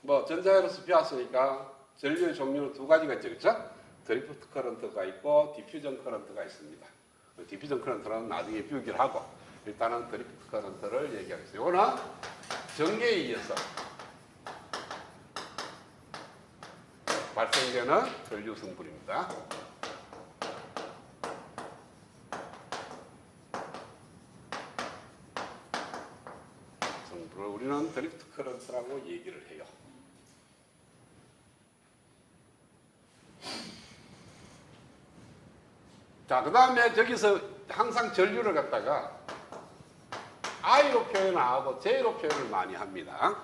뭐 전자회로서 배웠으니까 전류의 종류는 두 가지가 있죠, 그렇죠? 드리프트 커런트가 있고 디퓨전 커런트가 있습니다. 디퓨전 커런트는 나중에 비우기를 하고 일단은 드리프트 커런트를 얘기하겠습니다. 이거는 전기에 의해서 발생되는 전류 성분입니다. 성분을 우리는 드리프트 커런트라고 얘기를 해요. 자, 그 다음에 저기서 항상 전류를 갖다가 I로 표현을 하고 J로 표현을 많이 합니다.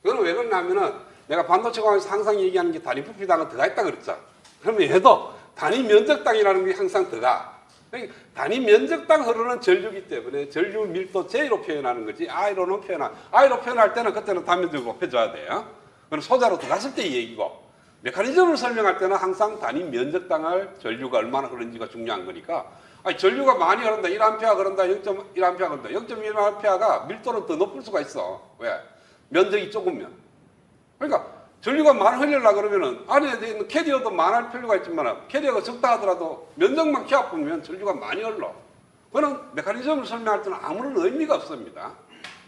그건 왜 그러냐면은 내가 반도체 공학에서 항상 얘기하는 게 단위 부피당은 들어가 있다 그랬죠. 그러면 얘도 단위 면적당이라는 게 항상 들어가. 그러니까 단위 면적당 흐르는 전류이기 때문에 전류 밀도 J로 표현하는 거지 I로 표현할 때는 그때는 단면적을 높여줘야 돼요. 그럼 소자로 들어갔을 때 이 얘기고 메커니즘을 설명할 때는 항상 단위 면적당을 전류가 얼마나 흐르는지가 중요한 거니까 아니, 전류가 많이 흐른다 1A 그런다 0.1A 그런다 0.1A가 밀도는 더 높을 수가 있어. 왜? 면적이 적으면. 그러니까 전류가 많이 흘리려고 그러면은 안에 있는 캐리어도 많을 필요가 있지만 캐리어가 적다 하더라도 면적만 키워보면 전류가 많이 흘러. 그거는 메커니즘을 설명할 때는 아무런 의미가 없습니다.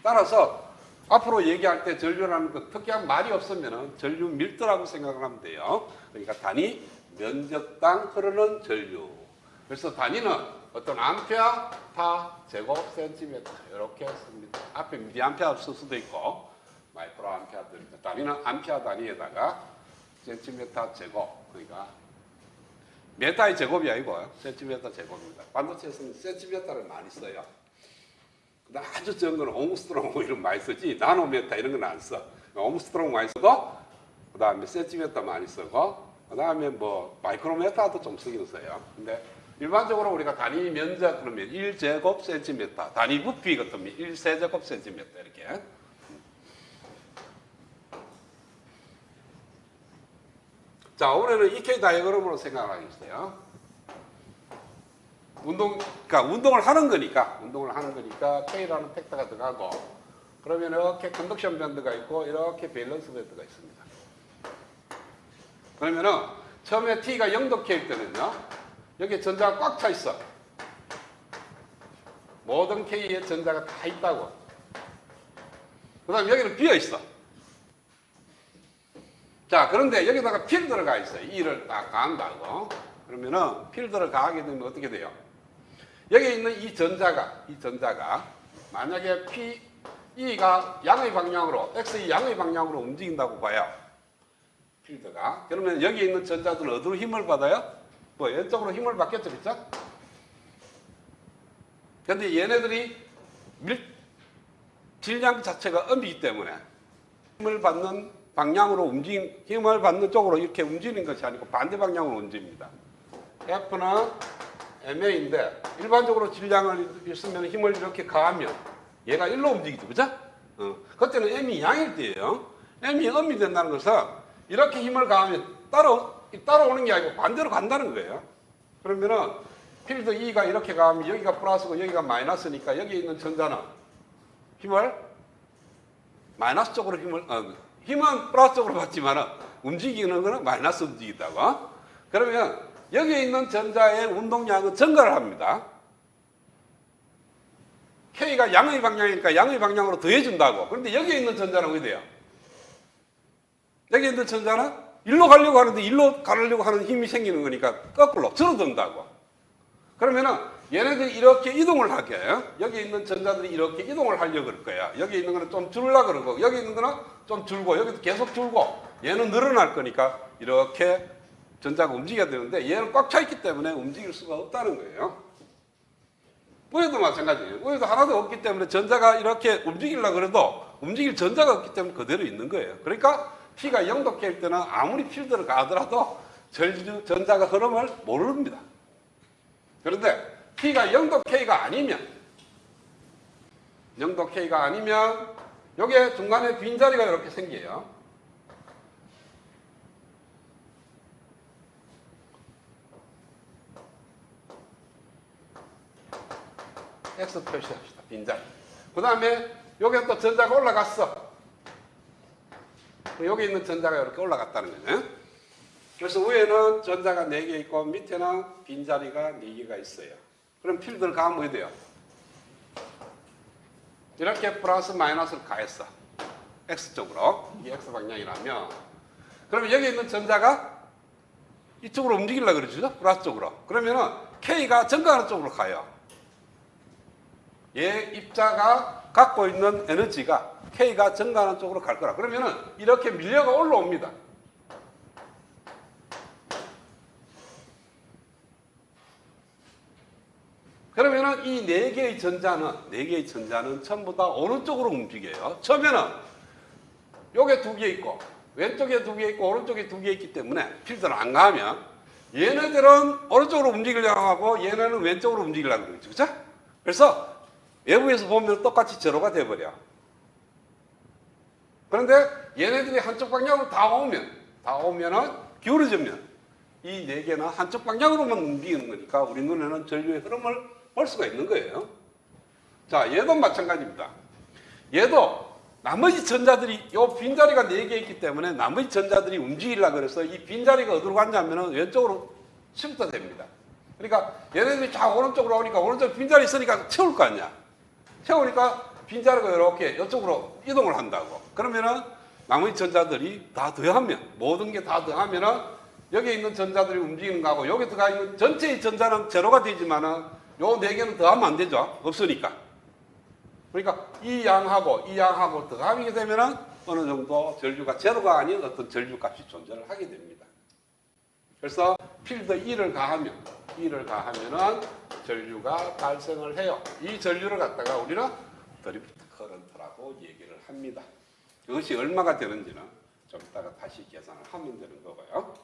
따라서 앞으로 얘기할 때 전류라는 그 특이한 말이 없으면 전류 밀도라고 생각을 하면 돼요. 그러니까 단위 면적당 흐르는 전류. 그래서 단위는 어떤 암페어 타 제곱 센티미터 이렇게 씁니다. 앞에 미리암페어 쓸 수도 있고 마이크로 암페어 들입니다. 단위는 암페어 단위에다가 센티미터 제곱 그러니까 메타의 제곱이 아니고 센티미터 제곱입니다. 반도체에서는 센티미터를 많이 써요. 아주 적은 건 옹스트롱 이런 많이 쓰지 나노메타 이런 건 안 써. 옹스트롱 많이 쓰고 그 다음에 센티미터 많이 쓰고 그 다음에 뭐 마이크로메타도 좀 쓰긴 써요. 근데 일반적으로 우리가 단위 면적 그러면 1제곱 센티미터 단위 부피 같으면 1세제곱 센티미터 이렇게. 자, 올해는 EK 다이어그램으로 생각하겠어요. 그러니까 운동을 하는 거니까 K라는 팩터가 들어가고 그러면 이렇게 컨덕션 밴드가 있고 이렇게 밸런스 밴드가 있습니다. 그러면은 처음에 T가 0도 K일 때는요 여기에 전자가 꽉 차 있어. 모든 K에 전자가 다 있다고. 그 다음에 여기는 비어 있어. 자, 그런데 여기다가 필드를 가 있어요. E를 딱 가한다고. 그러면은 필드를 가하게 되면 어떻게 돼요? 여기 있는 이 전자가 만약에 E가 양의 방향으로 X의 양의 방향으로 움직인다고 봐요. 필드가. 그러면 여기 있는 전자들은 어디로 힘을 받아요? 뭐 왼쪽으로 힘을 받겠죠, 그렇죠? 근데 얘네들이 질량 자체가 음이기 때문에 힘을 받는 방향으로 힘을 받는 쪽으로 이렇게 움직이는 것이 아니고 반대 방향으로 움직입니다. F는 MA인데 일반적으로 질량을 있으면 힘을 이렇게 가하면 얘가 일로 움직이죠, 그죠? 그때는 M이 양일 때예요. M이 음이 된다는 것은 이렇게 힘을 가하면 따라오는 게 아니고 반대로 간다는 거예요. 그러면은 필드 E가 이렇게 가면 여기가 플러스고 여기가 마이너스니까 여기 있는 전자는 힘을 마이너스 쪽으로 힘은 플러스 쪽으로 받지만 움직이는 거는 마이너스 움직인다고. 그러면 여기에 있는 전자의 운동량은 증가를 합니다. K가 양의 방향이니까 양의 방향으로 더해준다고. 그런데 여기에 있는 전자는 어떻게 돼요? 여기 있는 전자는 일로 가려고 하는데 일로 가려고 하는 힘이 생기는 거니까 거꾸로 줄어든다고. 그러면은 얘네들이 이렇게 이동을 하게 해요. 여기 있는 전자들이 이렇게 이동을 하려고 그럴 거야. 여기 있는 거는 좀 줄으려고 그러고 여기 있는 거는 좀 줄고 여기도 계속 줄고 얘는 늘어날 거니까 이렇게 전자가 움직여야 되는데 얘는 꽉 차 있기 때문에 움직일 수가 없다는 거예요. 우유도 마찬가지예요. 우유도 하나도 없기 때문에 전자가 이렇게 움직이려고 그래도 움직일 전자가 없기 때문에 그대로 있는 거예요. 그러니까 T가 0도 K일 때는 아무리 필드를 가더라도 전자가 흐름을 모릅니다. 그런데 T가 0도 K가 아니면 0도 K가 아니면 여기에 중간에 빈자리가 이렇게 생겨요. X 표시합시다. 빈자리. 그 다음에 여기에 또 전자가 올라갔어. 여기 있는 전자가 이렇게 올라갔다는 거예요. 그래서 위에는 전자가 4개 있고 밑에는 빈자리가 4개가 있어요. 그럼 필드를 가하면 뭐 돼요? 이렇게 플러스 마이너스를 가했어. X쪽으로. 이게 X방향이라면. 그러면 여기 있는 전자가 이쪽으로 움직이려고 그러죠? 플러스 쪽으로. 그러면은 K가 증가하는 쪽으로 가요. 얘 입자가 갖고 있는 에너지가 K가 증가하는 쪽으로 갈 거라. 그러면은 이렇게 밀려가 올라옵니다. 그러면은 이 4개의 전자는 전부 다 어느 쪽으로 움직여요? 처음에는 요게 2개 있고 왼쪽에 2개 있고 오른쪽에 2개 있기 때문에 필드를 안 가면 얘네들은 오른쪽으로 움직이려고 하고 얘네는 왼쪽으로 움직이려고 그러죠. 그렇죠? 그래서 외부에서 보면 똑같이 제로가 돼버려. 그런데 얘네들이 한쪽 방향으로 다 오면은 기울어지면 이 4개는 한쪽 방향으로만 움직이는 거니까 우리 눈에는 전류의 흐름을 볼 수가 있는 거예요. 자, 얘도 마찬가지입니다. 얘도 나머지 전자들이 요 빈자리가 4개 있기 때문에 나머지 전자들이 움직이려고 그래서 이 빈자리가 어디로 갔냐면은 왼쪽으로 시프트 됩니다. 그러니까 얘네들이 쫙 오른쪽으로 오니까 오른쪽 빈자리 있으니까 채울 거 아니야. 채우니까 빈자리가 이렇게 이쪽으로 이동을 한다고. 그러면은 나머지 전자들이 다 더하면 모든 게 다 더하면은 여기 있는 전자들이 움직이는 거하고 여기 들어가 있는 전체의 전자는 제로가 되지만은 요 4개는 더하면 안 되죠. 없으니까. 그러니까 이 양하고 더하게 되면은 어느 정도 전류가 제로가 아닌 어떤 전류 값이 존재를 하게 됩니다. 그래서 필드 E를 가하면은 전류가 발생을 해요. 이 전류를 갖다가 우리는 드리프트 커런트라고 얘기를 합니다. 그것이 얼마가 되는지는 좀 이따가 다시 계산을 하면 되는 거고요.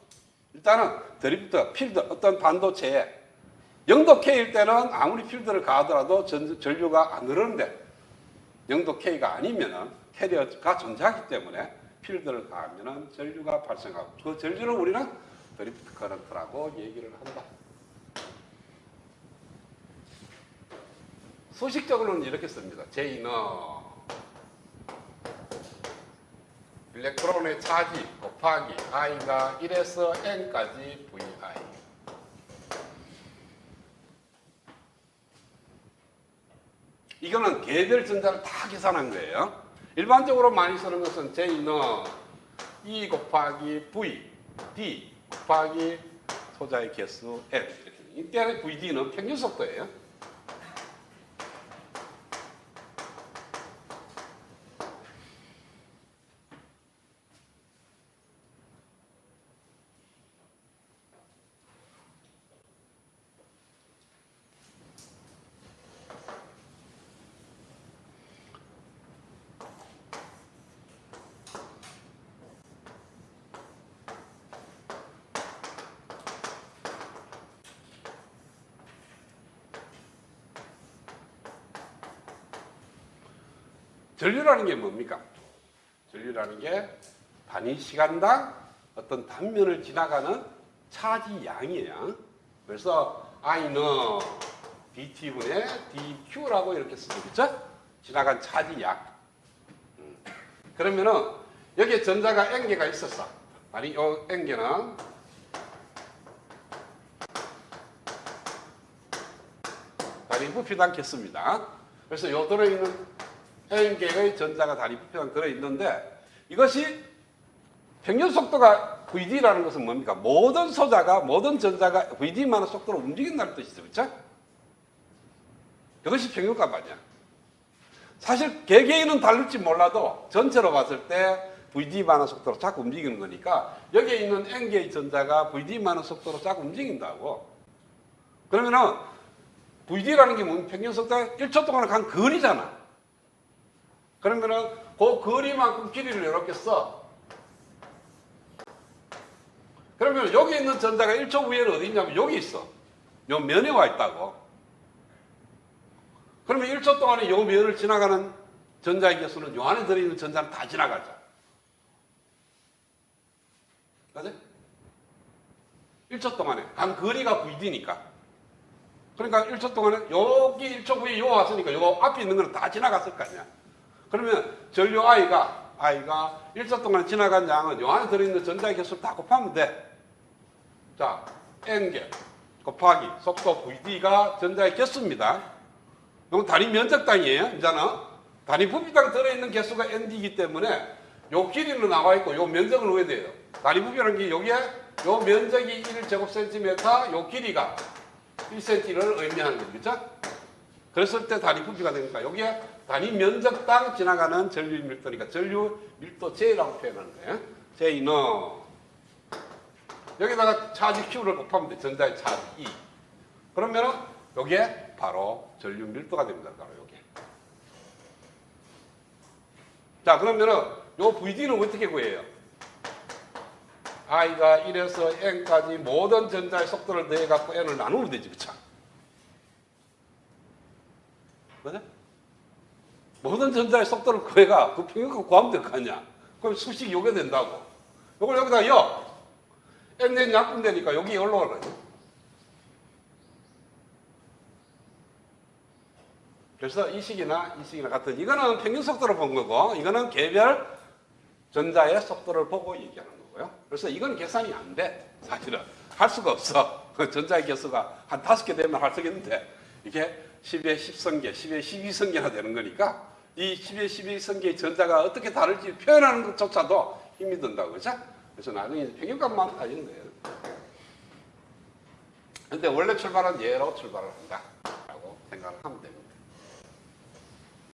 일단은 드리프트, 필드, 어떤 반도체에 0도 K일 때는 아무리 필드를 가하더라도 전류가 안 흐르는데 0도 K가 아니면은 캐리어가 존재하기 때문에 필드를 가하면은 전류가 발생하고 그 전류를 우리는 드리프트 커런트라고 얘기를 한다. 수식적으로는 이렇게 씁니다. J는 일렉트론의 차지 곱하기 I가 1에서 N까지 VI. 이거는 개별 전자를 다 계산한 거예요. 일반적으로 많이 쓰는 것은 J는 E 곱하기 V, D 곱하기 소자의 개수 N. 이렇게. 이때 VD는 평균 속도예요. 전류라는 게 뭡니까? 전류라는 게 단위 시간당 어떤 단면을 지나가는 차지 양이에요. 그래서 I는 dt분의 dq라고 이렇게 쓰죠. 그렇죠? 지나간 차지 양. 그러면은 여기에 전자가 N개가 있었어. 아니, 요 N개는 단위 부피도 않겠습니다. 그래서 요 들어있는 N개의 전자가 단위 부피가 들어있는데 이것이 평균 속도가 VD라는 것은 뭡니까? 모든 전자가 VD만한 속도로 움직인다는 뜻이죠. 그렇죠? 이것이 평균값 아니야. 사실 개개인은 다를지 몰라도 전체로 봤을 때 VD만한 속도로 자꾸 움직이는 거니까 여기에 있는 N개의 전자가 VD만한 속도로 자꾸 움직인다고. 그러면은 VD라는 게 뭐냐면 평균 속도가 1초 동안에 간 거리잖아. 그러면은 그 거리만큼 길이를 이렇게 써. 그러면 여기 있는 전자가 1초 위에는 어디 있냐면 여기 있어. 요 면에 와 있다고. 그러면 1초 동안에 요 면을 지나가는 전자의 개수는 요 안에 들어있는 전자는 다 지나가죠. 그지? 1초 동안에 간 거리가 VD니까. 그러니까 1초 동안에 여기 1초 위에 요 왔으니까 요 앞에 있는 거는 다 지나갔을 거 아니야. 그러면 전류 I가 i가 1초 동안 지나간 양은 요 안에 들어있는 전자의 개수를 다 곱하면 돼. 자, n개 곱하기 속도 vd가 전자의 개수입니다. 이건 단위 면적당이에요. 이제는 단위 부피당 들어있는 개수가 nd이기 때문에 요 길이는 나와 있고 요 면적은 왜 돼요? 단위 부피라는 게 여기에 요 면적이 1제곱센티미터, 요 길이가 1cm를 의미하는 거죠. 그렇죠? 그랬을 때 단위 부피가 되니까 여기에 단위 면적당 지나가는 전류 밀도니까 전류 밀도 J라고 표현하는 거예요. J는 여기다가 차지 Q를 곱하면 돼. 전자의 차지 E. 그러면은 여기에 바로 전류 밀도가 됩니다. 바로 여기. 자, 그러면은 요 VD는 어떻게 구해요? I가 1에서 N까지 모든 전자의 속도를 더해갖고 N을 나누면 되지, 그쵸? 그죠? 모든 전자의 속도를 구해가 그 평균값 구하면 될 거 아니야? 그럼 수식이 요게 된다고. 요걸 여기다 N 약분 되니까 여기 올라오는 거지. 그래서 이 식이나 같은 이거는 평균 속도를 본 거고 이거는 개별 전자의 속도를 보고 얘기하는 거고요. 그래서 이건 계산이 안 돼. 사실은 할 수가 없어. 전자의 개수가 한 5개 되면 할 수 있는데 이게 10의 10선계, 10의 12선계나 되는 거니까 이 10의 12선계의 전자가 어떻게 다를지 표현하는 것조차도 힘이 든다고 그렇죠? 그래서 나중에 평균값만 따지는 거예요. 근데 원래 출발은 얘로 출발을 한다 라고 생각을 하면 됩니다.